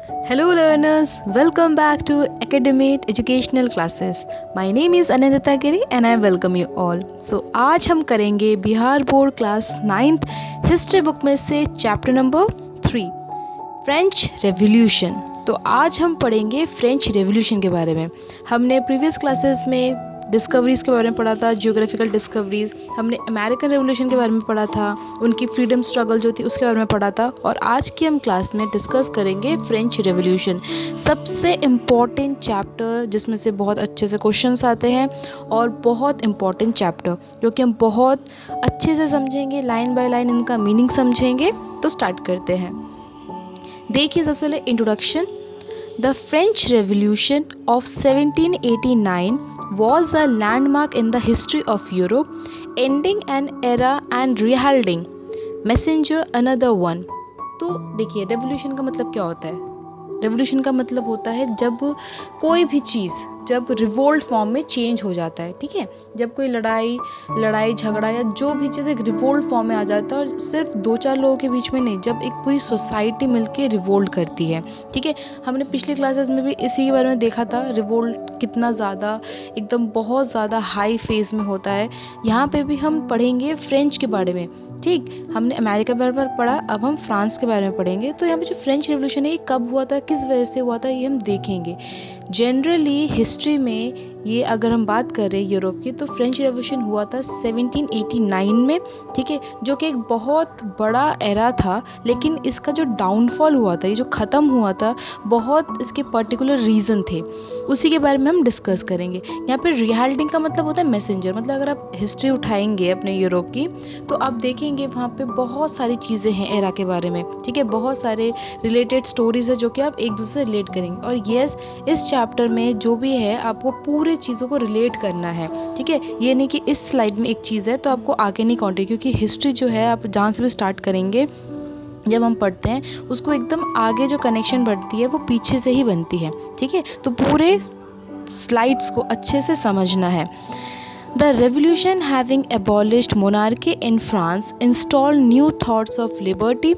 Hello learners, welcome back to Academic Educational Classes. My name is Anandita Giri and I welcome you all. So आज हम करेंगे Bihar board class 9th history book में से chapter number 3 French revolution. तो आज हम पढ़ेंगे French revolution के बारे में। हमने प्रीवियस क्लासेस में डिस्कवरीज़ के बारे में पढ़ा था, जियोग्राफिकल डिस्कवरीज़। हमने अमेरिकन रेवोल्यूशन के बारे में पढ़ा था, उनकी फ्रीडम स्ट्रगल जो थी उसके बारे में पढ़ा था। और आज की हम क्लास में डिस्कस करेंगे फ्रेंच रेवोल्यूशन, सबसे इम्पॉर्टेंट चैप्टर जिसमें से बहुत अच्छे से क्वेश्चंस आते हैं और बहुत इम्पॉर्टेंट चैप्टर जो कि हम बहुत अच्छे से समझेंगे, लाइन बाय लाइन इनका मीनिंग समझेंगे। तो स्टार्ट करते हैं। देखिए सबसे पहले introduction. The French revolution of 1789 was a landmark in the history of Europe, ending an era and heralding messenger another one। तो देखिए रेवोल्यूशन का मतलब क्या होता है। रेवोल्यूशन का मतलब होता है जब कोई भी चीज़ जब रिवोल्ट फॉर्म में चेंज हो जाता है, ठीक है। जब कोई लड़ाई झगड़ा या जो भी चीज़ एक रिवोल्ट फॉर्म में आ जाता है, और सिर्फ 2-4 लोगों के बीच में नहीं, जब एक पूरी सोसाइटी मिलके रिवोल्ट करती है, ठीक है। हमने पिछले क्लासेस में भी इसी के बारे में देखा था, रिवोल्ट कितना ज़्यादा एकदम बहुत ज़्यादा हाई फेज में होता है। यहाँ पे भी हम पढ़ेंगे फ्रेंच के बारे में, ठीक। हमने अमेरिका के बारे में पढ़ा, अब हम फ्रांस के बारे में पढ़ेंगे। तो यहाँ पे जो फ्रेंच रेवोल्यूशन है ये कब हुआ था, किस वजह से हुआ था, ये हम देखेंगे। जनरली हिस्ट्री में ये अगर हम बात करें यूरोप की, तो फ्रेंच रेवोल्यूशन हुआ था 1789 में, ठीक है, जो कि एक बहुत बड़ा एरा था। लेकिन इसका जो डाउनफॉल हुआ था, ये जो ख़त्म हुआ था, बहुत इसके पर्टिकुलर रीज़न थे, उसी के बारे में हम डिस्कस करेंगे। यहाँ पे रिहाल्डिंग का मतलब होता है मैसेंजर। मतलब अगर आप हिस्ट्री उठाएंगे अपने यूरोप की, तो आप देखेंगे वहाँ पे बहुत सारी चीज़ें हैं एरा के बारे में, ठीक है। बहुत सारे रिलेटेड स्टोरीज है जो कि आप एक दूसरे से रिलेट करेंगे। और येस, इस चैप्टर में जो भी है आपको पूरे चीज़ों को रिलेट करना है, ठीक है। ये नहीं कि इस स्लाइड में एक चीज़ है तो आपको आगे नहीं काउंट, क्योंकि हिस्ट्री जो है आप जहाँ से भी स्टार्ट करेंगे जब हम पढ़ते हैं उसको एकदम आगे जो कनेक्शन बढ़ती है वो पीछे से ही बनती है, ठीक है। तो पूरे स्लाइड्स को अच्छे से समझना है। The revolution having abolished monarchy in France installed new thoughts of liberty।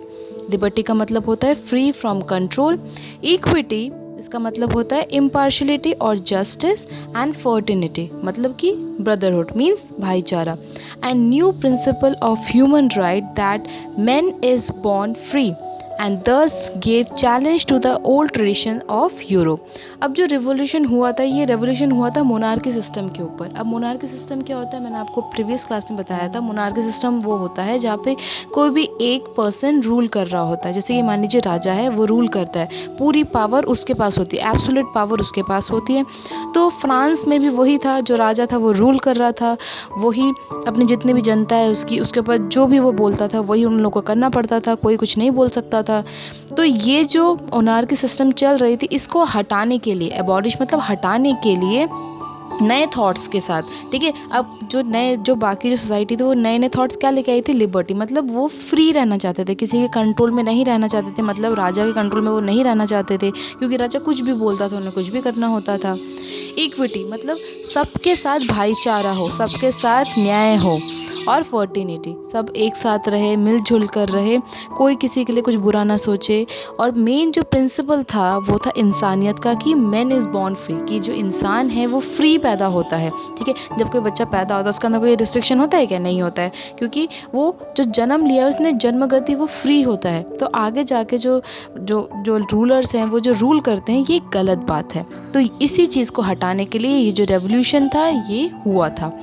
Liberty का मतलब होता है फ्री फ्रॉम कंट्रोल। इक्विटी इसका मतलब होता है इम्पार्शलिटी और जस्टिस। एंड फर्टिनिटी मतलब कि ब्रदरहुड मीन्स भाईचारा। And new principle of human right that man is born free and thus gave challenge to the old tradition of Europe. अब जो रिवोल्यूशन हुआ था, ये रेवोल्यूशन हुआ था मोनार्की सिस्टम के ऊपर। अब मोनार्की सिस्टम क्या होता है, मैंने आपको प्रीवियस क्लास में बताया था। मोनार्की सिस्टम वो होता है जहाँ पे कोई भी एक पर्सन रूल कर रहा होता है। जैसे कि मान लीजिए राजा है, वो रूल करता है, पूरी पावर उसके पास होती है, एब्सोल्यूट पावर उसके पास होती है। तो फ्रांस में भी वही था, जो राजा था वो रूल कर रहा था, वही अपनी जितनी भी जनता है उसके ऊपर जो भी वो बोलता था वही उन लोगों को करना पड़ता था, कोई कुछ नहीं बोल सकता था। तो ये जो मोनार्की सिस्टम चल रही थी, इसको हटाने के लिए, एबॉलिश मतलब हटाने के लिए नए थॉट्स के साथ, ठीक है। अब जो बाकी जो सोसाइटी थी वो नए नए थॉट्स क्या लेके आई थी, लिबर्टी। मतलब वो फ्री रहना चाहते थे, किसी के कंट्रोल में नहीं रहना चाहते थे। मतलब राजा के कंट्रोल में वो नहीं रहना चाहते थे, क्योंकि राजा कुछ भी बोलता था, उन्हें कुछ भी करना होता था। इक्विटी मतलब सबके साथ भाईचारा हो, सबके साथ न्याय हो। और फर्टिनिटी सब एक साथ रहे, मिलजुल कर रहे, कोई किसी के लिए कुछ बुरा ना सोचे। और मेन जो प्रिंसिपल था वो था इंसानियत का, कि मैन इज़ बॉर्न फ्री, कि जो इंसान है वो फ्री पैदा होता है, ठीक है। जब कोई बच्चा पैदा होता है उसका अंदर कोई रिस्ट्रिक्शन होता है क्या, नहीं होता है, क्योंकि वो जो जन्म लिया है उसने जन्मगति वो फ्री होता है। तो आगे जाके जो जो जो रूलर्स हैं वो जो रूल करते हैं, ये गलत बात है। तो इसी चीज़ को हटाने के लिए ये जो रेवोल्यूशन था ये हुआ था।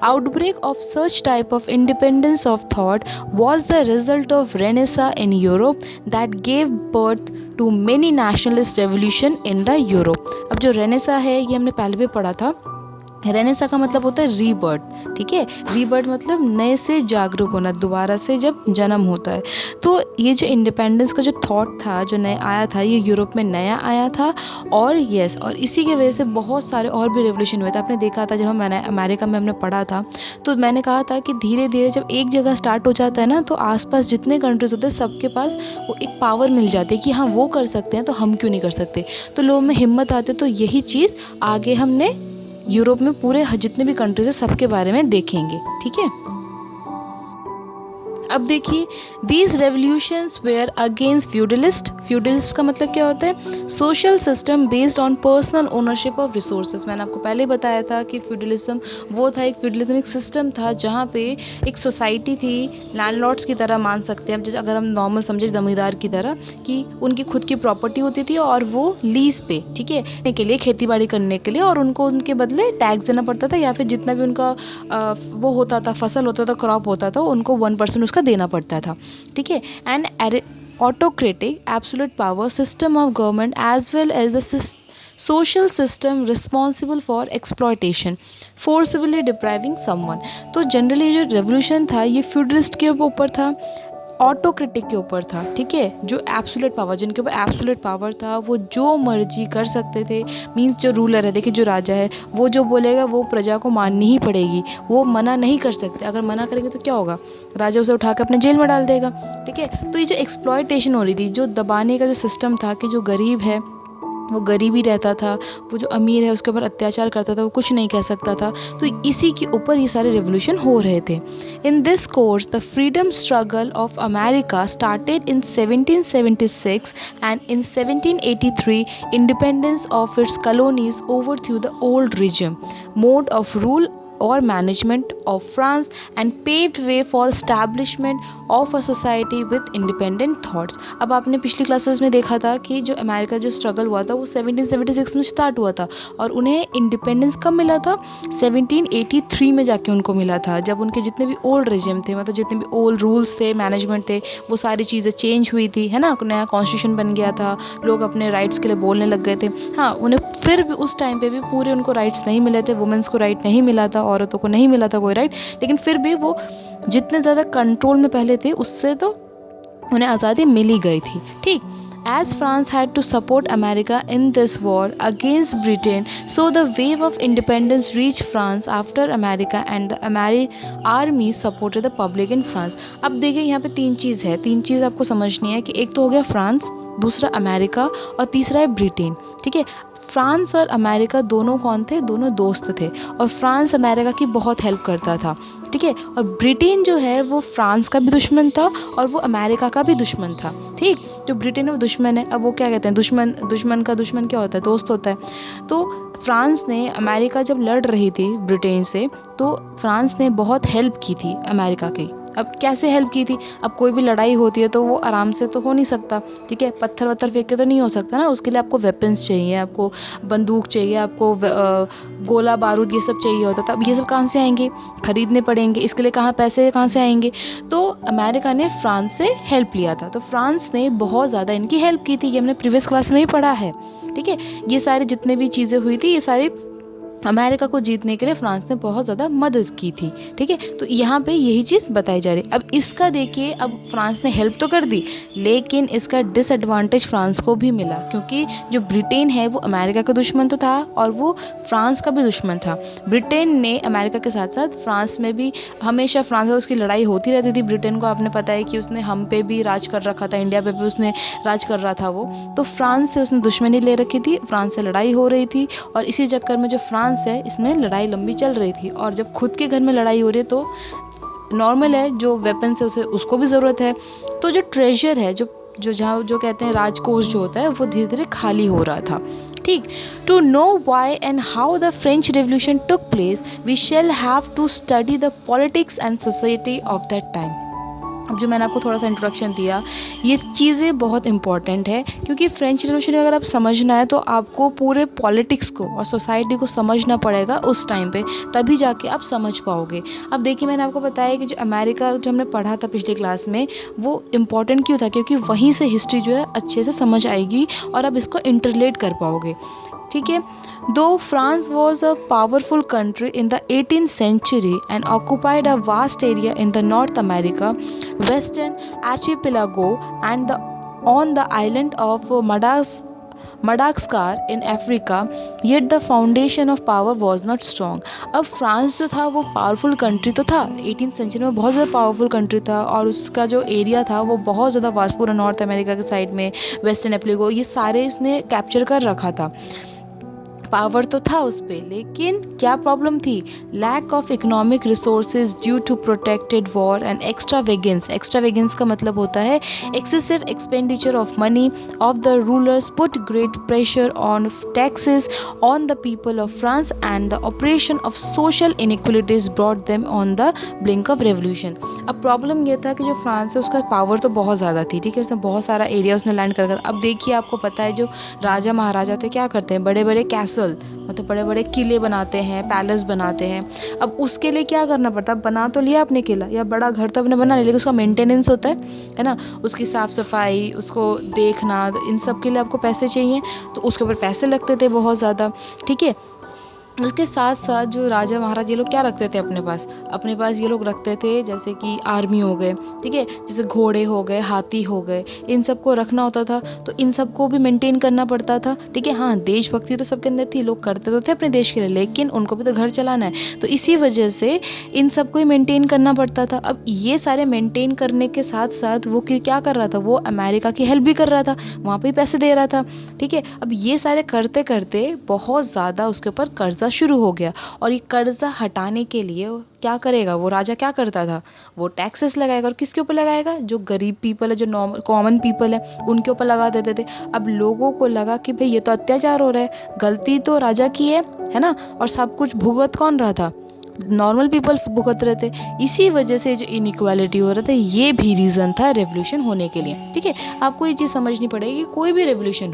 Outbreak of such type of independence of thought was the result of Renaissance in Europe that gave birth to many nationalist revolution in the Europe। अब जो रेनेसा है ये हमने पहले भी पढ़ा था। रेनेसा का मतलब होता है रीबर्थ, ठीक है। रीबर्थ मतलब नए से जागरूक होना, दोबारा से जब जन्म होता है। तो ये जो इंडिपेंडेंस का जो थॉट था, जो नया आया था, ये यूरोप में नया आया था। और यस, और इसी के वजह से बहुत सारे और भी रेवोल्यूशन हुए थे। आपने देखा था जब हम अमेरिका में हमने पढ़ा था, तो मैंने कहा था कि धीरे धीरे जब एक जगह स्टार्ट हो जाता है ना, तो आसपास जितने कंट्रीज होते हैं सबके पास वो एक पावर मिल जाती है कि हाँ वो कर सकते हैं तो हम क्यों नहीं कर सकते। तो लोगों में हिम्मत आती है। तो यही चीज़ आगे हमने यूरोप में पूरे जितने भी कंट्रीज है सबके बारे में देखेंगे, ठीक है। अब देखिए, दीज रेवोल्यूशंस वेयर अगेंस्ट फ्यूडलिस्ट। फ्यूडलिस्ट का मतलब क्या होता है? Social system based on personal ownership of resources. मैंने आपको पहले बताया था कि फ्यूडलिज्म वो था, एक फ्यूडलिज्म एक सिस्टम था जहाँ पे एक सोसाइटी थी, लैंडलॉर्ड्स की तरह मान सकते हैं अब, जैसे अगर हम नॉर्मल समझे जमींदार की तरह, कि उनकी खुद की प्रॉपर्टी होती थी और वो लीज पे, ठीक है, के लिए खेती बाड़ी करने के लिए, और उनको उनके बदले टैक्स देना पड़ता था, या फिर जितना भी उनका वो होता था, फसल होता था, क्रॉप होता था, उनको 1% उसका देना पड़ता था, ठीक है। And autocratic absolute power system of government as well as the social system responsible for exploitation forcibly depriving someone। तो जनरली जो रेवोल्यूशन था ये फ्यूडलिस्ट के ऊपर था, ऑटोक्रेटिक के ऊपर था, ठीक है। जो एब्सोल्यूट पावर, जिनके ऊपर एब्सोल्यूट पावर था, वो जो मर्जी कर सकते थे। मींस जो रूलर है, देखिए जो राजा है, वो जो बोलेगा वो प्रजा को माननी ही पड़ेगी, वो मना नहीं कर सकते। अगर मना करेंगे तो क्या होगा? राजा उसे उठा कर अपने जेल में डाल देगा, ठीक है। तो ये जो एक्सप्लॉयटेशन हो रही थी, जो दबाने का जो सिस्टम था, कि जो गरीब है वो गरीब ही रहता था, वो जो अमीर है उसके ऊपर अत्याचार करता था, वो कुछ नहीं कह सकता था। तो इसी के ऊपर ये सारे रेवोल्यूशन हो रहे थे। In this course the freedom struggle of America started in 1776 and in 1783 independence of its colonies overthrew the old regime mode of rule or management of France and paved way for establishment of a society with independent thoughts। अब आपने पिछली classes में देखा था कि जो America जो struggle हुआ था वो 1776 में स्टार्ट हुआ था, और उन्हें इंडिपेंडेंस कब मिला था? 1783 में जाके उनको मिला था, जब उनके जितने भी ओल्ड रेजिम थे, मतलब जितने भी ओल्ड रूल्स थे, मैनेजमेंट थे, वो सारी चीज़ें चेंज हुई थी, है ना। नया कॉन्स्टिट्यूशन बन गया था, लोग अपने राइट्स के लिए बोलने लग गए थे। हाँ, उन्हें फिर भी उस टाइम पे भी पूरे उनको राइट्स नहीं मिले थे, वुमेंस को राइट नहीं मिला था, औरतों को नहीं मिला था कोई राइट, लेकिन फिर भी वो जितने ज़्यादा कंट्रोल में पहले थे उससे तो उन्हें आज़ादी मिल ही गई थी, ठीक। As France had to support America in this war against Britain, so the wave of independence reached France after America and the army supported the public in France। अब देखिए यहाँ पे तीन चीज़ है, तीन चीज़ आपको समझनी है, कि एक तो हो गया फ्रांस, दूसरा अमेरिका, और तीसरा है ब्रिटेन, ठीक है। फ्रांस और अमेरिका दोनों कौन थे? दोनों दोस्त थे, और फ्रांस अमेरिका की बहुत हेल्प करता था, ठीक है। और ब्रिटेन जो है वो फ्रांस का भी दुश्मन था और वो अमेरिका का भी दुश्मन था, ठीक। जो ब्रिटेन है वो दुश्मन है। अब वो क्या कहते हैं, दुश्मन का दुश्मन क्या होता है? दोस्त होता है। तो फ्रांस ने, अमेरिका जब लड़ रही थी ब्रिटेन से, तो फ्रांस ने बहुत हेल्प की थी अमेरिका की। अब कैसे हेल्प की थी? अब कोई भी लड़ाई होती है तो वो आराम से तो हो नहीं सकता, ठीक है, पत्थर वत्थर फेंक के तो नहीं हो सकता ना, उसके लिए आपको वेपन्स चाहिए, आपको बंदूक चाहिए, आपको गोला बारूद ये सब चाहिए होता था। अब ये सब कहाँ से आएंगे? खरीदने पड़ेंगे, इसके लिए पैसे कहाँ से आएंगे? तो अमेरिका ने फ्रांस से हेल्प लिया था, तो फ्रांस ने बहुत ज़्यादा इनकी हेल्प की थी, ये हमने प्रीवियस क्लास में ही पढ़ा है, ठीक है। ये सारी जितने भी चीज़ें हुई थी, ये सारी अमेरिका को जीतने के लिए फ्रांस ने बहुत ज़्यादा मदद की थी, ठीक है। तो यहाँ पे यही चीज़ बताई जा रही है। अब इसका देखिए, अब फ्रांस ने हेल्प तो कर दी, लेकिन इसका डिसएडवांटेज फ्रांस को भी मिला, क्योंकि जो ब्रिटेन है वो अमेरिका का दुश्मन तो था और वो फ्रांस का भी दुश्मन था। ब्रिटेन ने अमेरिका के साथ साथ फ्रांस में भी हमेशा, फ्रांस से उसकी लड़ाई होती रहती थी। ब्रिटेन को आपने पता है कि उसने हम पे भी राज कर रखा था, इंडिया पे भी उसने राज कर रहा था वो, तो फ्रांस से उसने दुश्मनी ले रखी थी, फ्रांस से लड़ाई हो रही थी, और इसी चक्कर में जो फ्रांस है इसमें लड़ाई लंबी चल रही थी। और जब खुद के घर में लड़ाई हो रही है तो नॉर्मल है, जो वेपन है उसे उसको भी ज़रूरत है। तो जो ट्रेजर है, जो जहाँ जो कहते हैं राजकोष जो होता है, वो धीरे धीरे खाली हो रहा था, ठीक। To know why and how the French revolution took place we shall have to study the politics and society of that time. अब जो मैंने आपको थोड़ा सा इंट्रोडक्शन दिया, ये चीज़ें बहुत इंपॉर्टेंट है, क्योंकि फ्रेंच रेवोल्यूशन अगर आप समझना है तो आपको पूरे पॉलिटिक्स को और सोसाइटी को समझना पड़ेगा उस टाइम पे, तभी जाके आप समझ पाओगे। अब देखिए, मैंने आपको बताया कि जो अमेरिका जो हमने पढ़ा था पिछली क्लास में, वो इम्पॉर्टेंट क्यों था? क्योंकि वहीं से हिस्ट्री जो है अच्छे से समझ आएगी और आप इसको इंटरलेट कर पाओगे, ठीक है। Though France was a powerful country in the 18th century and occupied a vast area in the North America, Western Archipelago and on the island of Madagascar in Africa, yet the foundation of power was not strong। अब France जो था वो powerful country तो था, 18th century में बहुत ज़्यादा powerful country था, और उसका जो एरिया था वो बहुत ज़्यादा वास्ट, पूरा नॉर्थ अमेरिका के साइड में, वेस्टर्न एप्लिगो, ये सारे इसने कैप्चर कर रखा था। पावर तो था उस पर, लेकिन क्या प्रॉब्लम थी? Lack of economic resources due to protected war and extravagance. Extravagance का मतलब होता है excessive expenditure of money of the rulers put great pressure on taxes on the people of France and the operation of social inequalities brought them on the blink of revolution. अब problem ये था कि जो France है उसका power तो बहुत ज़्यादा थी, ठीक है, उसने बहुत सारा एरिया उसने लैंड कर। अब देखिए, आपको पता है जो राजा महाराजा थे क्या करते हैं, बड़े बड़े कैसल मतलब बड़े बड़े किले बनाते हैं, पैलेस बनाते हैं। अब उसके लिए क्या करना पड़ता है? बना तो लिया आपने किला या बड़ा घर तो आपने बना लिया, लेकिन उसका मेंटेनेंस होता है ना, उसकी साफ़ सफाई, उसको देखना, इन सब के लिए आपको पैसे चाहिए, तो उसके ऊपर पैसे लगते थे बहुत ज़्यादा, ठीक है। उसके साथ साथ जो राजा महाराज ये लोग क्या रखते थे अपने पास ये लोग रखते थे जैसे कि आर्मी हो गए, ठीक है, जैसे घोड़े हो गए, हाथी हो गए, इन सबको रखना होता था, तो इन सबको भी मेंटेन करना पड़ता था, ठीक है। हाँ, देशभक्ति तो सबके अंदर थी, लोग करते तो थे अपने देश के लिए, लेकिन उनको भी तो घर चलाना है, तो इसी वजह से इन सबको ही मेंटेन करना पड़ता था। अब ये सारे मेंटेन करने के साथ साथ वो क्या कर रहा था? वो अमेरिका की हेल्प भी कर रहा था, वहाँ पर पैसे दे रहा था, ठीक है। अब ये सारे करते करते बहुत ज़्यादा उसके ऊपर कर्जा शुरू हो गया, और ये कर्जा हटाने के लिए क्या करेगा वो राजा? क्या करता था? वो टैक्सेस लगाएगा, और किसके ऊपर लगाएगा? जो गरीब पीपल है, जो नॉर्मल कॉमन पीपल है, उनके ऊपर लगा देते थे। अब लोगों को लगा कि भाई ये तो अत्याचार हो रहा है, गलती तो राजा की है ना, और सब कुछ भुगत कौन रहा था? नॉर्मल पीपल भुगत रहे थे। इसी वजह से जो इनइक्वालिटी हो रहा था, ये भी रीज़न था रेवोल्यूशन होने के लिए, ठीक है। आपको ये चीज़ समझनी पड़ेगी, कोई भी रेवोल्यूशन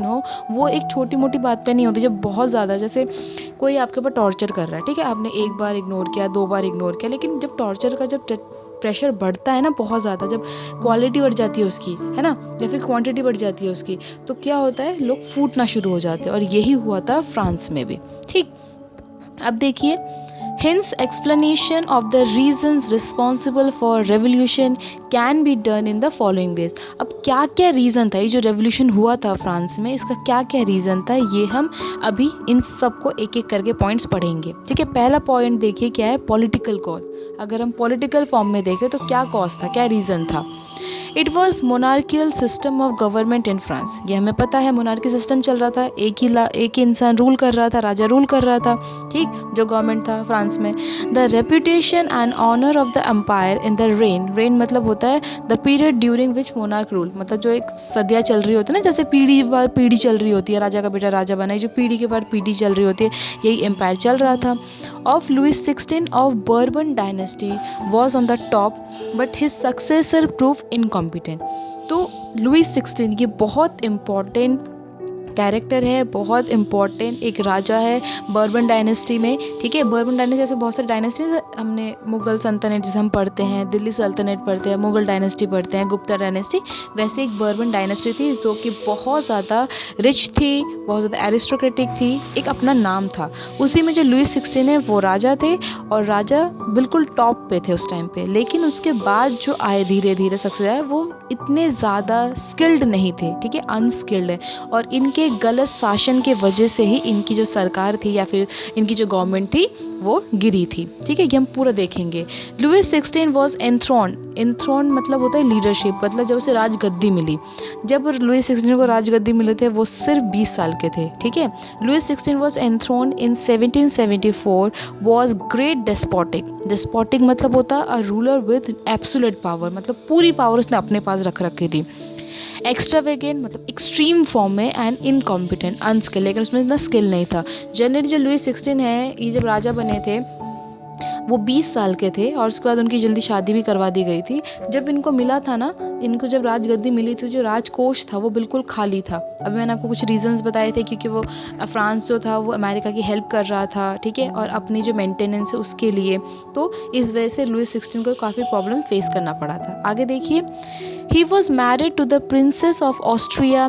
हो, वो एक छोटी मोटी बात पे नहीं होती। जब बहुत ज़्यादा, जैसे कोई आपके ऊपर टॉर्चर कर रहा है, ठीक है, आपने एक बार इग्नोर किया, 2 बार इग्नोर किया, लेकिन जब टॉर्चर का जब प्रेशर बढ़ता है ना बहुत ज़्यादा, जब क्वालिटी बढ़ जाती है उसकी, है ना, या फिर क्वांटिटी बढ़ जाती है उसकी, तो क्या होता है? लोग फूटना शुरू हो जाते हैं, और यही हुआ था फ्रांस में भी, ठीक। अब देखिए, hence explanation of the reasons responsible for revolution can be done in the following ways। अब क्या क्या रीज़न था? ये जो रेवोल्यूशन हुआ था फ्रांस में, इसका क्या क्या रीज़न था, ये हम अभी इन सबको एक एक करके पॉइंट्स पढ़ेंगे, ठीक है। पहला पॉइंट देखिए क्या है? Political cause. अगर हम पॉलिटिकल फॉर्म में देखें तो क्या कॉज था, क्या रीज़न था? It was monarchial system of government in France. ये हमें पता है, मोनार्की सिस्टम चल रहा था, एक ही इंसान रूल कर रहा था, राजा रूल कर रहा था, ठीक, जो गवर्नमेंट था फ्रांस में। The reputation and honour of the empire in the reign मतलब होता है the period during which monarch rule, मतलब जो एक सदियाँ चल रही होती है ना, जैसे पीढ़ी बाद पीढ़ी चल रही होती है, राजा का बेटा राजा बना है, जो पीढ़ी के बाद पीढ़ी चल रही होती है, यही एम्पायर चल रहा था। Of Louis 16 of Bourbon dynasty was on the top, but his successor prove incompetent. तो लुइस 16 ये बहुत इम्पॉर्टेंट कैरेक्टर है, बहुत इम्पॉर्टेंट एक राजा है बर्बन डायनेस्टी में, ठीक है। बर्बन डायनेस्टी जैसे बहुत सारे डायनेस्टी, हमने मुगल सल्तनत जिसे हम पढ़ते हैं, दिल्ली सल्तनत पढ़ते हैं, मुगल डायनेस्टी पढ़ते हैं, गुप्ता डायनेस्टी, वैसे एक बर्बन डायनेस्टी थी जो कि बहुत ज़्यादा रिच थी, बहुत ज़्यादा एरिस्टोक्रेटिक थी, एक अपना नाम था। उसी में जो लुइस 16 है वो राजा थे, और राजा बिल्कुल टॉप पे थे उस टाइम पे। लेकिन उसके बाद जो आए धीरे धीरे सक्सेस आए, वो इतने ज़्यादा स्किल्ड नहीं थे, ठीक है, अनस्किल्ड है, और इनके गलत शासन के वजह से ही इनकी जो सरकार थी या फिर इनकी जो गवर्नमेंट थी वो गिरी थी, ठीक है। ये हम पूरा देखेंगे। लुइस 16 वॉज एंथ्रोन मतलब होता है लीडरशिप, मतलब जब उसे राजगद्दी मिली। जब लुइस 16 को राजगद्दी मिले थे वो सिर्फ 20 साल के थे, ठीक है। Louis 16 was enthroned in 1774, was great despotic मतलब होता है a ruler with absolute power, मतलब पूरी पावर उसने अपने पास रख रखी थी। एक्स्ट्रावेगेंट मतलब एक्सट्रीम फॉर्म में, एंड इनकॉम्पिटेंट अनस्किल, लेकिन उसमें इतना स्किल नहीं था। जनरली जो लुइस 16 है, ये जब राजा बने थे वो 20 साल के थे, और उसके बाद उनकी जल्दी शादी भी करवा दी गई थी। जब इनको मिला था ना, इनको जब राजगद्दी मिली थी, जो राजकोष था वो बिल्कुल खाली था। अभी मैंने आपको कुछ रीजंस बताए थे, क्योंकि वो फ्रांस जो था वो अमेरिका की हेल्प कर रहा था, ठीक है, और अपनी जो मेंटेनेंस है उसके लिए, तो इस वजह से लुइस 16 को काफ़ी प्रॉब्लम फेस करना पड़ा था। आगे देखिए, he was married to the princess of Austria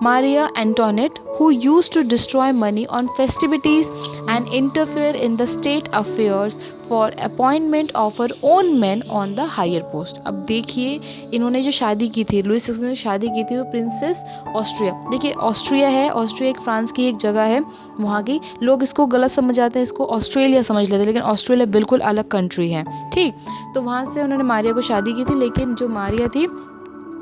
Maria Antoinette, who used to destroy money on festivities and interfere in the state affairs for appointment of her own men on the higher post। अब देखिए, इन्होंने जो शादी की थी, Louis 16 ने शादी की थी वो प्रिंसेस ऑस्ट्रिया, देखिए ऑस्ट्रिया है, ऑस्ट्रिया एक फ्रांस की एक जगह है, वहाँ की लोग इसको गलत समझ जाते हैं, इसको ऑस्ट्रेलिया समझ लेते हैं, लेकिन ऑस्ट्रेलिया बिल्कुल अलग कंट्री है, ठीक। तो वहाँ से उन्होंने मारिया को शादी की थी, लेकिन जो मारिया थी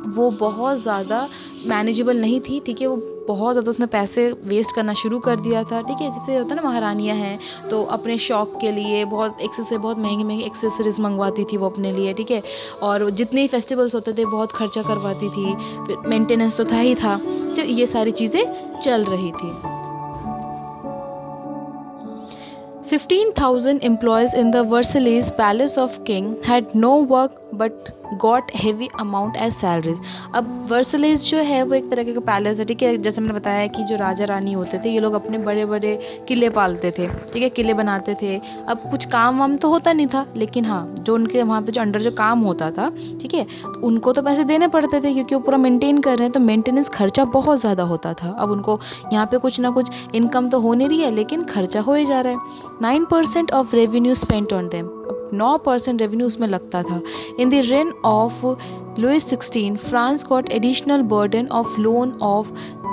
वो बहुत ज़्यादा मैनेजेबल नहीं थी, ठीक है। वो बहुत ज़्यादा उसने पैसे वेस्ट करना शुरू कर दिया था, ठीक है। जैसे होता है ना, महारानियाँ हैं तो अपने शौक के लिए बहुत बहुत महंगी महंगी एक्सेसरीज मंगवाती थी वो अपने लिए, ठीक है। और जितने ही फेस्टिवल्स होते थे बहुत खर्चा करवाती थी, फिर मेंटेनेंस तो था ही था, तो ये सारी चीज़ें चल रही थी। 15,000 employees in the Versailles Palace of King had no work but got heavy amount as salaries। अब वर्सलेस जो है वो एक तरह का पैलेस है, ठीक है। जैसे मैंने बताया कि जो राजा रानी होते थे ये लोग अपने बड़े बड़े किले पालते थे, ठीक है, किले बनाते थे। अब कुछ काम वाम तो होता नहीं था, लेकिन हाँ जो उनके वहाँ पे जो अंडर जो काम होता था, ठीक है, तो उनको तो पैसे देने पड़ते थे क्योंकि वो पूरा मेंटेन कर रहे हैं, तो मेंटेनेंस खर्चा बहुत ज़्यादा होता था। अब उनको यहाँ पे कुछ ना कुछ इनकम तो हो नहीं रही है, लेकिन खर्चा हो ही जा रहा है। 9% of revenue spent on them, 9% revenue उसमें लगता था। In the reign of Louis 16 France got additional burden of loan of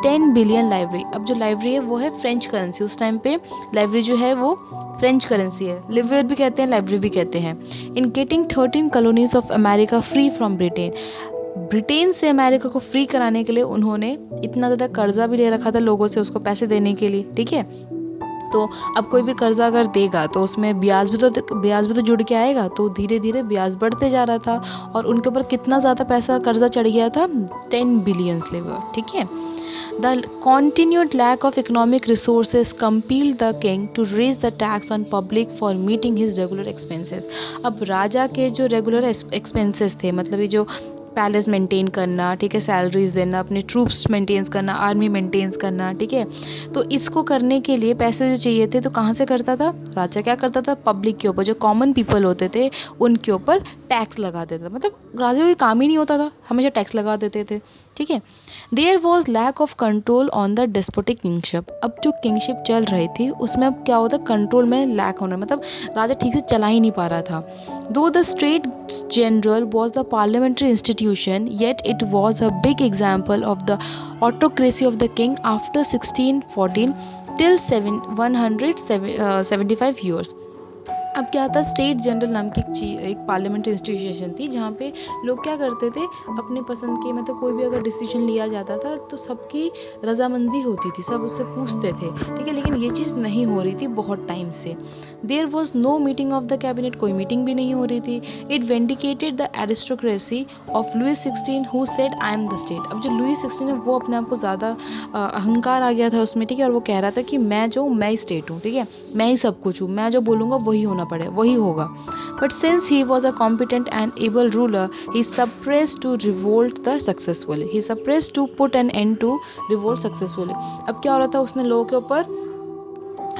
10 billion library. अब जो लाइब्रेरी है वो है फ्रेंच करेंसी, उस टाइम पे लाइब्रेरी जो है वो फ्रेंच करेंसी है, लिवियर भी कहते हैं, लाइब्रेरी भी कहते हैं। In getting 13 colonies of America free from Britain, Britain से अमेरिका को फ्री कराने के लिए उन्होंने इतना ज़्यादा कर्जा भी ले रखा था लोगों से उसको पैसे देने के लिए, ठीक है। तो अब कोई भी कर्जा अगर देगा तो उसमें ब्याज भी तो जुड़ के आएगा, तो धीरे धीरे ब्याज बढ़ते जा रहा था। और उनके ऊपर कितना ज़्यादा पैसा कर्जा चढ़ गया था, 10 बिलियन लेवर, ठीक है। The continued lack of economic resources compelled the king to raise the tax on public for meeting his regular expenses। अब राजा के जो रेगुलर एक्सपेंसेस थे, मतलब ये जो पैलेस मेंटेन करना, ठीक है, सैलरीज देना, अपने ट्रूप्स मेंटेन करना, आर्मी मेंटेन करना, ठीक है, तो इसको करने के लिए पैसे जो चाहिए थे तो कहाँ से करता था राजा? क्या करता था? पब्लिक के ऊपर, जो कॉमन पीपल होते थे उनके ऊपर टैक्स लगा देता था। मतलब राजा को कोई काम ही नहीं होता था, हमेशा टैक्स लगा देते थे, ठीक है। There was lack of control on the despotic kingship. अब जो किंगशिप चल रही थी उसमें अब क्या होता, कंट्रोल में लैक होना, मतलब राजा ठीक से चला ही नहीं पा रहा था। दो the state general was the parliamentary institution, yet it was a big example of the autocracy of the king after 1614 till 175 years. अब क्या था, स्टेट जनरल नाम की एक पार्लियामेंट्री इंस्टीट्यूशन थी जहाँ पे लोग क्या करते थे, अपने पसंद के, मतलब कोई भी अगर डिसीजन लिया जाता था तो सबकी रजामंदी होती थी, सब उससे पूछते थे, ठीक है। लेकिन ये चीज़ नहीं हो रही थी बहुत टाइम से। There was no meeting of the cabinet, कोई मीटिंग भी नहीं हो रही थी। It vindicated the aristocracy of Louis 16 who said I am the state. अब जो लुइस 16 है वो अपने आप को ज़्यादा अहंकार आ गया था उसमें, ठीक है, और वो कह रहा था कि मैं ही स्टेट हूँ, ठीक है, मैं ही सब कुछ हूँ, मैं जो बोलूँगा वही होना पड़े, वही होगा। But since he was a competent and able ruler, he suppressed to revolt the successfully, he suppressed to put an end to revolt successfully. अब क्या हो रहा था, उसने लोगों के ऊपर,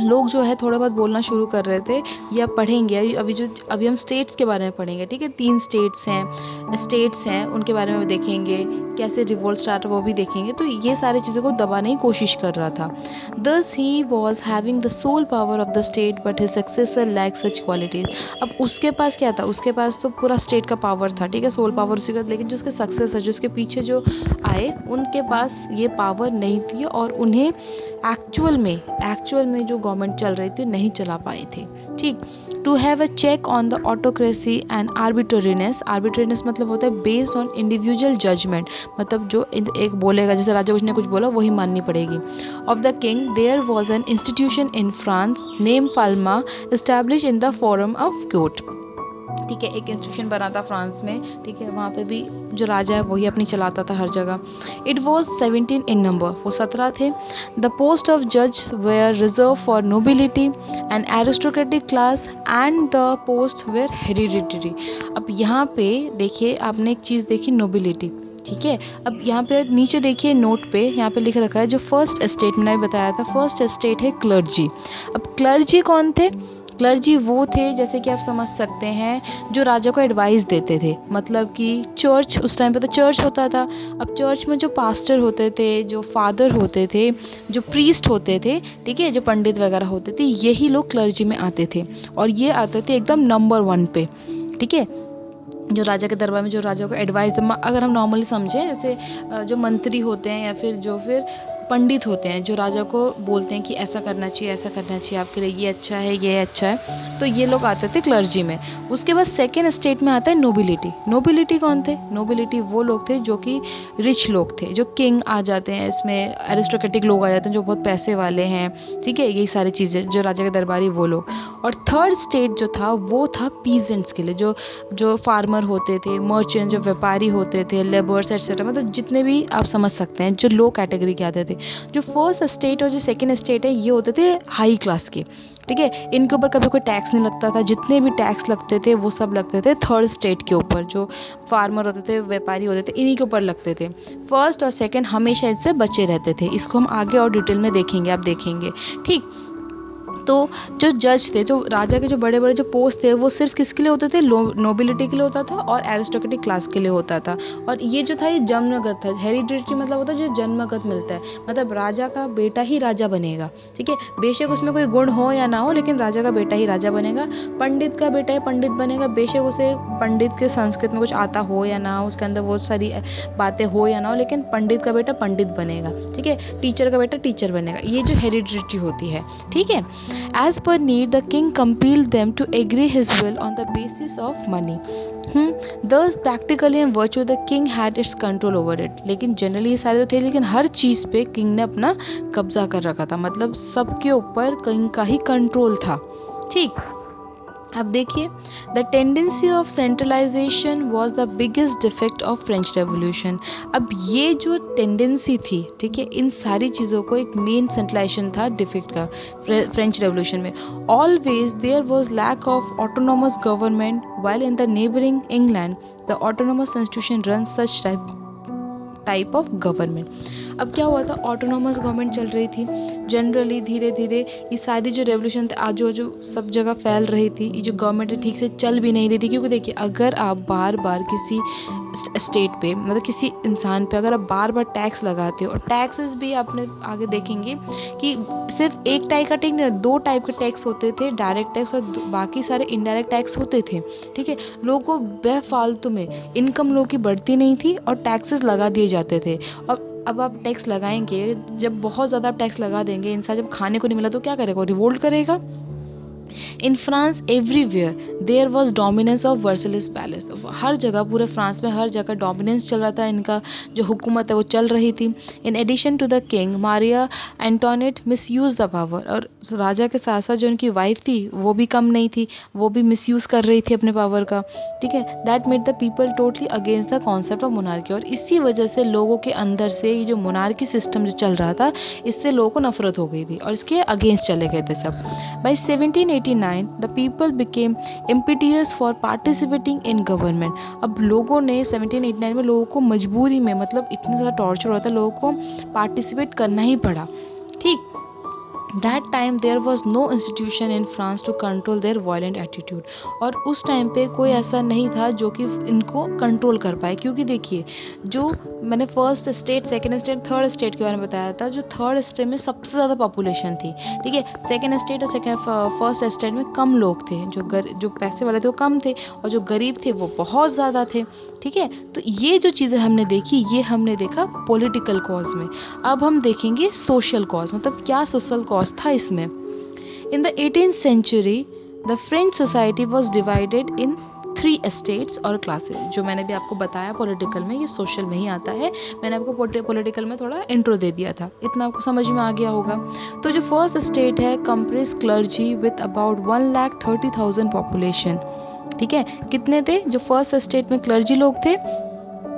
लोग जो है थोड़ा बहुत बोलना शुरू कर रहे थे। ये आप पढ़ेंगे अभी हम स्टेट्स के बारे में पढ़ेंगे, ठीक है। 3 स्टेट्स हैं उनके बारे में देखेंगे, कैसे रिवोल्ट स्टार्ट वो भी देखेंगे। तो ये सारी चीज़ों को दबाने की कोशिश कर रहा था। Thus he was having the sole power of the state but his successor lack such qualities. अब उसके पास क्या था, उसके पास तो पूरा स्टेट का पावर था, ठीक है, सोल पावर उसी का, लेकिन जो उसके सक्सेसर, जो उसके पीछे जो आए, उनके पास ये पावर नहीं थी और उन्हें एक्चुअल में जो गवर्नमेंट चल रही थी नहीं चला पाए थे, ठीक। To have a check on the autocracy and arbitrariness मतलब होता है बेस्ड ऑन इंडिविजुअल जजमेंट, मतलब जो एक बोलेगा, जैसे राजा कुछ ने कुछ बोला वही माननी पड़ेगी। Of the king there was an institution in France name parlement establish in the forum of court, ठीक है, एक इंस्टीट्यूशन बना था फ्रांस में, ठीक है, वहाँ पे भी जो राजा है वही अपनी चलाता था हर जगह। इट वॉज 17 इन नंबर, वो 17 थे। द पोस्ट ऑफ जज were reserve for nobility and aristocratic class and the post were hereditary. अब यहाँ पे देखिए, आपने एक चीज़ देखी, नोबिलिटी, ठीक है। अब यहाँ पे नीचे देखिए नोट पे, यहाँ पे लिख रखा है जो फर्स्ट एस्टेट मैंने बताया था, फर्स्ट एस्टेट है क्लर्जी। अब क्लर्जी कौन थे? क्लर्जी वो थे, जैसे कि आप समझ सकते हैं, जो राजा को एडवाइस देते थे, मतलब कि चर्च, उस टाइम पे तो चर्च होता था। अब चर्च में जो पास्टर होते थे, जो फादर होते थे, जो प्रीस्ट होते थे, ठीक है, जो पंडित वगैरह होते थे, यही लोग क्लर्जी में आते थे और ये आते थे एकदम नंबर 1 पे, ठीक है। जो राजा के दरबार में जो राजा को एडवाइस, अगर हम नॉर्मली समझें, जैसे जो मंत्री होते हैं या फिर पंडित होते हैं जो राजा को बोलते हैं कि ऐसा करना चाहिए, ऐसा करना चाहिए, आपके लिए ये अच्छा है, ये अच्छा है, तो ये लोग आते थे क्लर्जी में। उसके बाद सेकेंड स्टेट में आता है नोबिलिटी। नोबिलिटी कौन थे? नोबिलिटी वो लोग थे जो कि रिच लोग थे, जो किंग आ जाते हैं, इसमें एरिस्टोक्रेटिक लोग आ जाते हैं जो बहुत पैसे वाले हैं, ठीक है, यही सारी चीज़ें, जो राजा के दरबारी वो लोग। और थर्ड स्टेट जो था वो था पीजेंट्स के लिए, जो जो फार्मर होते थे, मर्चेंट, जो व्यापारी होते थे, लेबर्स एटसेट्रा, मतलब जितने भी आप समझ सकते हैं जो लो कैटेगरी के आते थे। जो फर्स्ट स्टेट और जो सेकंड स्टेट है ये होते थे हाई क्लास के, ठीक है, इनके ऊपर कभी कोई टैक्स नहीं लगता था, जितने भी टैक्स लगते थे वो सब लगते थे थर्ड स्टेट के ऊपर, जो फार्मर होते थे, व्यापारी होते थे, इन्हीं के ऊपर लगते थे। फर्स्ट और सेकंड हमेशा इससे बचे रहते थे। इसको हम आगे और डिटेल में देखेंगे, आप देखेंगे, ठीक। तो जो जज थे, जो राजा के जो बड़े बड़े जो पोस्ट थे, वो सिर्फ किसके लिए होते थे? नोबिलिटी के लिए होता था और एरिस्टोक्रेटिक क्लास के लिए होता था। और ये जो था ये जन्मगत था। हेरिडिटी मतलब होता है जो जन्मगत मिलता है, मतलब राजा का बेटा ही राजा बनेगा, ठीक है, बेशक उसमें कोई गुण हो या ना हो, लेकिन राजा का बेटा ही राजा बनेगा। पंडित का बेटा ही पंडित बनेगा, बेशक उसे पंडित के संस्कृत में कुछ आता हो या ना हो, उसके अंदर बहुत सारी बातें हो या ना हो, लेकिन पंडित का बेटा पंडित बनेगा, ठीक है, टीचर का बेटा टीचर बनेगा। ये जो हेरिडिटी होती है, ठीक है। As per need, the king compelled them to agree his will on the basis of money. Thus practically and virtually the king had its control over it. लेकिन जनरली ये सारे तो थे, लेकिन हर चीज़ पे किंग ने अपना कब्जा कर रखा था, मतलब सबके ऊपर किंग का ही कंट्रोल था, ठीक। अब देखिए, the tendency of centralisation was the biggest defect of French revolution. अब ये जो टेंडेंसी थी, ठीक है, इन सारी चीज़ों को एक मेन सेंट्रलाइजेशन था डिफेक्ट का फ्रेंच रेवोल्यूशन में। Always there was lack of autonomous government, while in the neighbouring England the autonomous institution run such type of government. अब क्या हुआ था? ऑटोनोमस गवर्नमेंट चल रही थी जनरली, धीरे धीरे ये सारी जो रेवोल्यूशन थे आजू बाजू सब जगह फैल रही थी, ये जो गवर्नमेंट है ठीक से चल भी नहीं रही थी। क्योंकि देखिए, अगर आप बार बार किसी स्टेट पे, मतलब किसी इंसान पे अगर आप बार बार टैक्स लगाते हो, और टैक्सेस भी आपने आगे देखेंगे कि सिर्फ एक टाइप का टैक्स नहीं, 2 टाइप के टैक्स होते थे, डायरेक्ट टैक्स और बाकी सारे इनडायरेक्ट टैक्स होते थे, ठीक है। लोगों को बेफालतू में इनकम लोगों की बढ़ती नहीं थी और टैक्सेस लगा दिए जाते थे। और अब आप टैक्स लगाएंगे, जब बहुत ज़्यादा आप टैक्स लगा देंगे, इंसान जब खाने को नहीं मिला तो क्या करेगा? रिवोल्ट करेगा। In France everywhere there was dominance of Versailles palace. हर जगह, पूरे फ्रांस में हर जगह डोमिनेंस चल रहा था, इनका जो हुकूमत है वो चल रही थी। In addition to the king, Maria Antoinette misuse the power. और राजा के साथ साथ जो उनकी वाइफ थी वो भी कम नहीं थी, वो भी मिसयूज़ कर रही थी अपने पावर का, ठीक है। That made the people totally against the concept of monarchy. और इसी वजह से लोगों के अंदर से ये जो मोनार्की सिस्टम जो चल रहा था, इससे लोगों को नफरत हो गई थी और इसके अगेंस्ट चले गए थे सब। By 1789 the people became impetuous for participating in government. अब लोगों ने 1789 में लोगों को मजबूरी में, मतलब इतनी ज़्यादा टॉर्चर होता है, लोगों को पार्टिसिपेट करना ही पड़ा, ठीक। That time there was no institution in France to control their violent attitude. और उस टाइम पे कोई ऐसा नहीं था जो कि इनको कंट्रोल कर पाए। क्योंकि देखिए, जो मैंने first state, second state, third state के बारे में बताया था, जो थर्ड स्टेट में सबसे ज़्यादा पॉपुलेशन थी, ठीक है। सेकंड स्टेट और फर्स्ट स्टेट में कम लोग थे, जो पैसे वाले थे वो कम थे और जो गरीब थे वो बहुत ज़्यादा थे, ठीक है। तो ये जो चीज़ें हमने देखी, ये हमने देखा पॉलिटिकल कॉज में। अब हम देखेंगे सोशल कॉज, मतलब क्या सोशल कॉज था इसमें। In the 18th century the French society was divided in 3 estates और क्लासेस। जो मैंने भी आपको बताया पॉलिटिकल में, ये सोशल में ही आता है। मैंने आपको पॉलिटिकल में थोड़ा इंट्रो दे दिया था, इतना आपको समझ में आ गया होगा। तो जो फर्स्ट स्टेट है, compress clergy with about 1,30,000 population, ठीक है। कितने थे? जो फर्स्ट स्टेट में क्लर्जी लोग थे,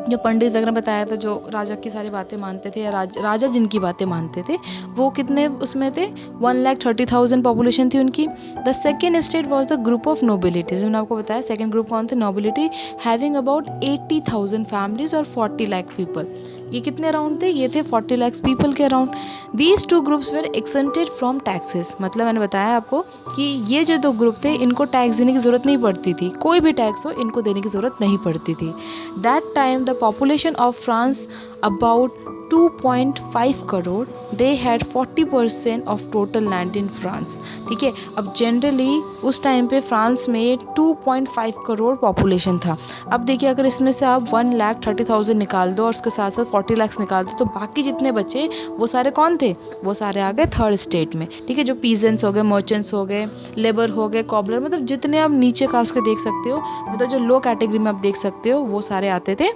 जो पंडित वगैरह बताया था, जो राजा की सारी बातें मानते थे, या राजा जिनकी बातें मानते थे, वो कितने उसमें थे? 1,30,000 पॉपुलेशन थी उनकी। The second state was the group of nobilities. मैंने आपको बताया सेकेंड ग्रुप कौन थे? नोबिलिटी, हैविंग अबाउट 80,000 फैमिलीज और 40 लाख पीपल। ये कितने अराउंड थे? ये थे 40 लाख पीपल के around. These 2 groups were exempted from taxes. मतलब मैंने बताया आपको कि ये जो 2 ग्रुप थे, इनको टैक्स देने की ज़रूरत नहीं पड़ती थी, कोई भी टैक्स हो इनको देने की ज़रूरत नहीं पड़ती थी। That time the population of France about 2.5 crore, they had 40% of total land in France. ठीक है, अब जनरली उस टाइम पे फ्रांस में 2.5 करोड़ पॉपुलेशन था। अब देखिए अगर इसमें से आप 1,30,000 निकाल दो और उसके साथ साथ 40 लाख निकाल दो, तो बाकी जितने बचे वो सारे कौन थे? वो सारे आ गए थर्ड स्टेट में। ठीक है, जो पीजेंट्स हो गए, मर्चेंट्स हो गए, लेबर हो गए, कॉबलर, मतलब जितने आप नीचे कास्ट के देख सकते हो, मतलब जो लो कैटेगरी में आप देख सकते हो, वो सारे आते थे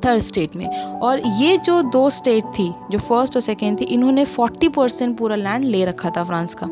थर्ड स्टेट में। और ये जो दो स्टेट थी, जो फर्स्ट और सेकेंड थी, इन्होंने 40% पूरा लैंड ले रखा था फ्रांस का।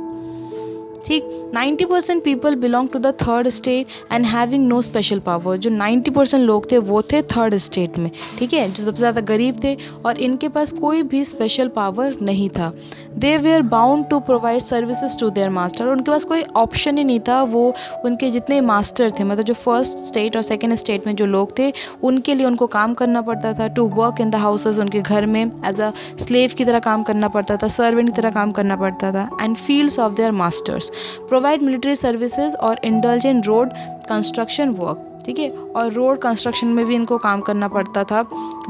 ठीक, 90% people belong to the third state and having no special power. जो 90% लोग थे वो थे थर्ड स्टेट में। ठीक है, जो सबसे ज़्यादा गरीब थे और इनके पास कोई भी स्पेशल पावर नहीं था। They were bound to provide services to their master. उनके पास कोई ऑप्शन ही नहीं था। वो उनके जितने मास्टर थे, मतलब जो फर्स्ट स्टेट और सेकेंड स्टेट में जो लोग थे, उनके लिए उनको काम करना पड़ता था। To work in the houses, उनके घर में एज अ स्लेव की तरह काम करना पड़ता था, सर्वेंट की तरह काम करना पड़ता था। And fields of their masters, provide military services और indulge in road construction work. ठीक है, और रोड कंस्ट्रक्शन में भी इनको काम करना पड़ता था।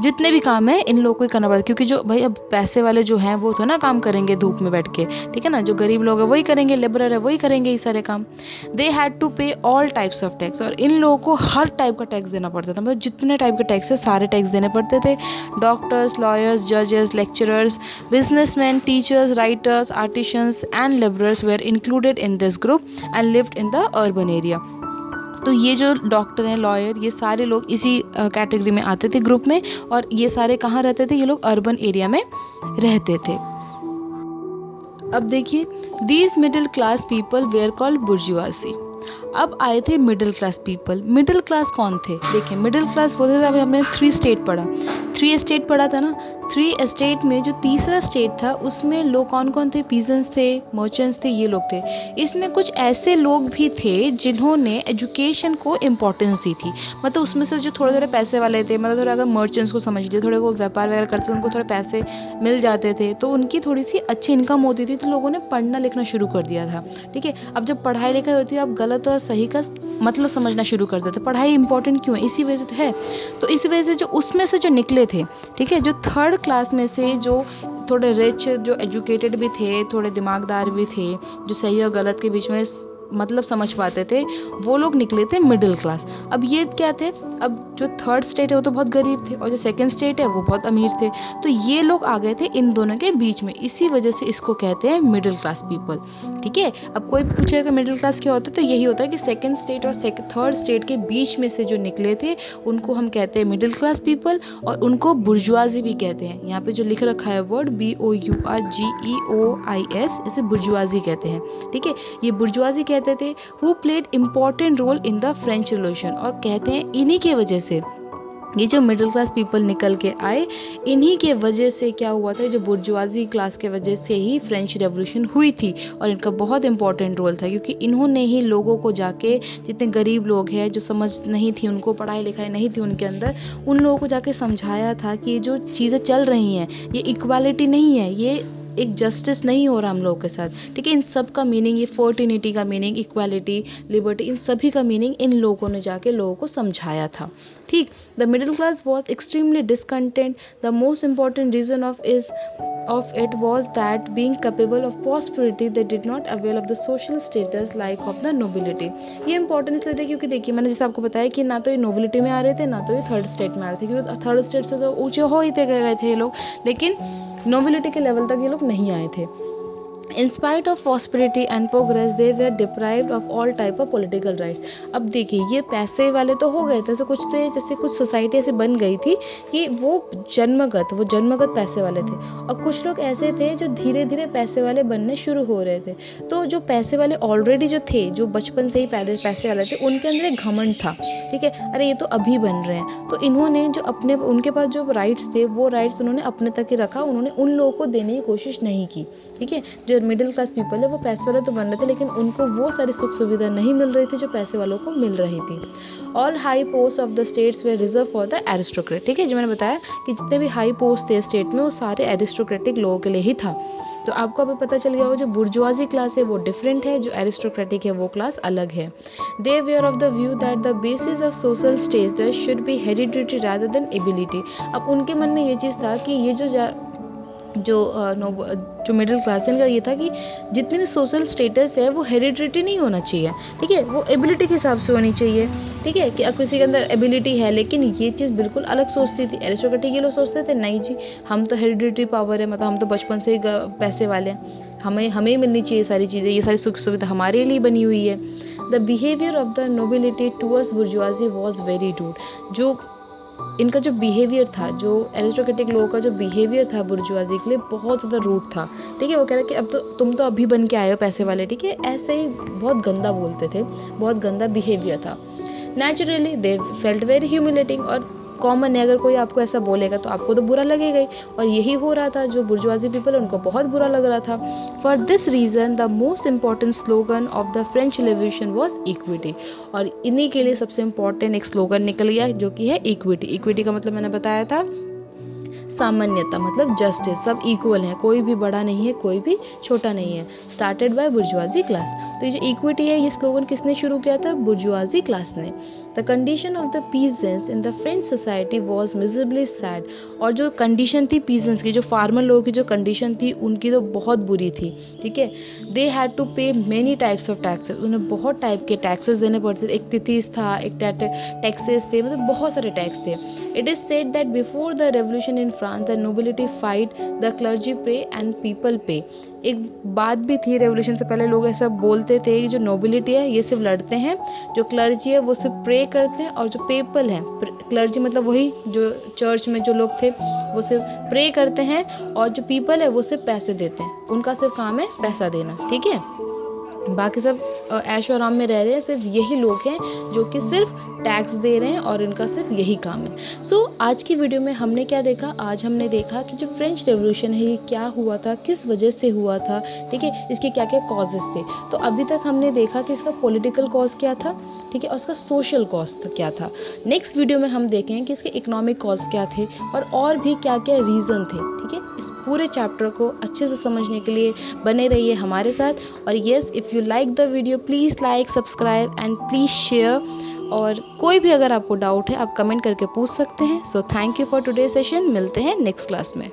जितने भी काम है इन लोगों को ही करना पड़ता, क्योंकि जो भाई अब पैसे वाले जो हैं वो तो ना काम करेंगे धूप में बैठ के। ठीक है ना, जो गरीब लोग हैं वही करेंगे, लेबरर है वही करेंगे ये सारे काम। दे हैड टू पे ऑल टाइप्स ऑफ टैक्स, और इन लोगों को हर टाइप का टैक्स देना पड़ता था। मतलब जितने टाइप के टैक्स है सारे टैक्स देने पड़ते थे। डॉक्टर्स, लॉयर्स, जजेस, lecturers, businessman, teachers, writers, artisans and labourers were included in this group and lived in the urban area. तो ये जो डॉक्टर हैं, लॉयर, ये सारे लोग इसी कैटेगरी में आते थे ग्रुप में। और ये सारे कहाँ रहते थे? ये लोग अर्बन एरिया में रहते थे। अब देखिए, these middle class people where called बुर्जुआसी। अब आए थे middle class people. Middle class कौन थे? देखिए, मिडिल क्लास वो थे, अभी हमने 3 स्टेट पढ़ा, 3 स्टेट पढ़ा था ना। 3 स्टेट में जो तीसरा स्टेट था उसमें लोग कौन कौन थे? पीजेंट्स थे, मर्चेंट्स थे, ये लोग थे। इसमें कुछ ऐसे लोग भी थे जिन्होंने एजुकेशन को इम्पोर्टेंस दी थी। मतलब उसमें से जो थोड़े थोड़े पैसे वाले थे, मतलब थोड़ा अगर मर्चेंट्स को समझ लिए, थोड़े वो व्यापार वगैरह करते थे, उनको थोड़े पैसे मिल जाते थे, तो उनकी थोड़ी सी अच्छी इनकम होती थी, तो लोगों ने पढ़ना लिखना शुरू कर दिया था। ठीक है, अब जब पढ़ाई लिखाई होती है, अब गलत और सही का मतलब समझना शुरू कर देते। पढ़ाई इंपॉर्टेंट क्यों है? इसी वजह से तो है। तो इस वजह से जो उसमें से जो निकले थे, ठीक है, जो थर्ड क्लास में से जो थोड़े रिच, जो एजुकेटेड भी थे, थोड़े दिमागदार भी थे, जो सही और गलत के बीच में मतलब समझ पाते थे, वो लोग निकले थे मिडिल क्लास। अब ये क्या थे? अब जो थर्ड स्टेट है वो तो बहुत गरीब थे और जो सेकंड स्टेट है वो बहुत अमीर थे। तो ये लोग आ गए थे इन दोनों के बीच में, इसी वजह से इसको कहते हैं मिडिल क्लास पीपल। ठीक है, अब कोई पूछेगा मिडिल क्लास क्या होता है, तो यही होता है कि सेकंड स्टेट और थर्ड स्टेट के बीच में से जो निकले थे उनको हम कहते हैं मिडिल क्लास पीपल, और उनको बुर्जुआजी भी कहते हैं। यहाँ पे जो लिख रखा है वर्ड BOURGEOIS, इसे बुर्जुआजी कहते हैं। ठीक है, ये बुर्जुआजी कहते थे, who played important role in the French revolution. और कहते हैं इन्हीं के वजह से ये जो मिडिल क्लास पीपल निकल के आए, इन्हीं के वजह से क्या हुआ था, जो बुर्जुआजी क्लास के वजह से ही फ्रेंच रेवोल्यूशन हुई थी। और इनका बहुत इंपॉर्टेंट रोल था, क्योंकि इन्होंने ही लोगों को जाके, जितने गरीब लोग हैं जो समझ नहीं थी उनको, पढ़ाई लिखाई नहीं थी उनके अंदर, उन लोगों को जाके समझाया था कि ये जो चीज़ें चल रही हैं ये इक्वालिटी नहीं है, ये एक जस्टिस नहीं हो रहा हम लोगों के साथ। ठीक है, इन सब का मीनिंग, ये फर्टिनिटी का मीनिंग, इक्वालिटी, लिबर्टी, इन सभी का मीनिंग इन लोगों ने जाके लोगों को समझाया था। ठीक, the middle class was extremely discontent. The most important reason of it was that being capable of prosperity they did not avail of the social status like of the nobility। ये important इसलिए थे क्योंकि देखिए, मैंने जैसे आपको बताया कि ना तो ये नोबिलिटी में आ रहे थे, ना तो ये थर्ड स्टेट में आ रहे थे, क्योंकि थर्ड स्टेट से तो ऊंचे हो ही गए थे ये लोग, लेकिन नोबिलिटी के लेवल तक ये लोग नहीं आए थे। In spite of prosperity and progress, they were deprived of all type of political rights। अब देखिए, ये पैसे वाले तो हो गए थे, जैसे कुछ सोसाइटी ऐसे बन गई थी कि वो जन्मगत पैसे वाले थे, और कुछ लोग ऐसे थे जो धीरे धीरे पैसे वाले बनने शुरू हो रहे थे। तो जो पैसे वाले ऑलरेडी जो थे, जो बचपन से ही पैसे वाले थे, उनके अंदर एक घमंड था। ठीक है, अरे ये तो अभी बन रहे हैं, तो इन्होंने जो उनके पास जो राइट्स थे, वो राइट्स उन्होंने अपने तक ही रखा, उन्होंने उन लोगों को देने की कोशिश नहीं की। ठीक है, जो मिडिल क्लास पीपल है वो पैसे वाले तो बन रहे थे, लेकिन उनको वो सारी सुख सुविधा नहीं मिल रही थी जो पैसे वालों को मिल रही थी। All high post of the states way reserve for the aristocrat. ठीक है, जो मैंने बताया कि जितने भी हाई पोस्ट थे स्टेट में, वो सारे एरिस्टोक्रेटिक लोगों के लिए ही था। तो आपको अभी पता चल गया होगा जो बुर्जुआजी क्लास है वो डिफरेंट है, जो एरिस्टोक्रेटिक है वो क्लास अलग है। They were of the view that the basis of social status should be heredity rather than ability. अब उनके मन में ये चीज़ था कि ये जो मिडिल क्लास है इनका ये था कि जितने भी सोशल स्टेटस है वो हेरिडिटी नहीं होना चाहिए, ठीक है, वो एबिलिटी के हिसाब से होनी चाहिए, ठीक है, कि किसी के अंदर एबिलिटी है। लेकिन ये चीज़ बिल्कुल अलग सोचती थी एरिस्टोक्रेटिक, ये लोग सोचते थे नहीं जी हम तो हेरिडिटी पावर है, मतलब हम तो बचपन से ही पैसे वाले हैं, हमें ही मिलनी चाहिए सारी चीज़ें, ये सारी सुख सुविधा हमारे लिए बनी हुई है। The behaviour of the nobility towards bourgeoisie was very rude. जो इनका जो बिहेवियर था, जो एरिस्टोक्रेटिक लोगों का जो बिहेवियर था बुर्जुआजी के लिए बहुत ज़्यादा रूड था, ठीक है। वो कह रहा कि अब तो तुम तो अभी बन के आए हो पैसे वाले, ठीक है, ऐसे ही बहुत गंदा बोलते थे, बहुत गंदा बिहेवियर था। Naturally they felt very humiliating, और कॉमन है, अगर कोई आपको ऐसा बोलेगा तो आपको तो बुरा लगेगा ही, और यही हो रहा था, जो बुर्जुआजी पीपल उनको बहुत बुरा लग रहा था। For this reason the most important slogan of the French revolution was equity, और इन्हीं के लिए सबसे इम्पॉर्टेंट एक स्लोगन निकल गया जो कि है इक्विटी। इक्विटी का मतलब मैंने बताया था सामान्यता, मतलब जस्टिस, सब इक्वल हैं, कोई भी बड़ा नहीं है, कोई भी छोटा नहीं है। Started by bourgeoisie class. तो ये जो इक्विटी है ये स्लोगन किसने शुरू किया था? बुर्जुआजी क्लास ने। The condition of the peasants in the French society was miserably sad, और जो कंडीशन थी पीजेंट्स की, जो फार्मर लोगों की जो कंडीशन थी उनकी तो बहुत बुरी थी, ठीक है। दे हैड टू पे मेनी टाइप्स ऑफ टैक्सेस, उन्हें बहुत टाइप के टैक्सेस देने पड़ते थे। एक तिथिस था, एक टैक्सेस थे, मतलब बहुत सारे टैक्स थे। It is said that before the revolution in France the nobility fight, the clergy पे एंड पीपल पे। एक बात भी थी, रेवोल्यूशन से पहले लोग ऐसा बोलते थे कि जो नोबिलिटी है ये सिर्फ लड़ते हैं, जो क्लर्जी है वो सिर्फ प्रे करते हैं, और जो पीपल है, क्लर्जी मतलब वही जो चर्च में जो लोग थे वो सिर्फ प्रे करते हैं, और जो पीपल है वो सिर्फ पैसे देते हैं, उनका सिर्फ काम है पैसा देना, ठीक है। बाकी सब ऐशो आराम में रह रहे हैं, सिर्फ यही लोग हैं जो कि सिर्फ टैक्स दे रहे हैं और इनका सिर्फ यही काम है। सो आज की वीडियो में हमने क्या देखा? आज हमने देखा कि जो फ्रेंच रेवोल्यूशन है ये क्या हुआ था, किस वजह से हुआ था, ठीक है, इसके क्या क्या कॉजेस थे। तो अभी तक हमने देखा कि इसका पॉलिटिकल कॉज क्या था, ठीक है, और उसका सोशल कॉज क्या था। नेक्स्ट वीडियो में हम देखेंगे कि इसके इकोनॉमिक कॉज क्या थे और भी क्या क्या रीज़न थे, ठीक है। इस पूरे चैप्टर को अच्छे से समझने के लिए बने रहिए हमारे साथ। और yes, if you like the video please like, subscribe and please share. और कोई भी अगर आपको डाउट है आप कमेंट करके पूछ सकते हैं। So thank you for today session, मिलते हैं नेक्स्ट क्लास में।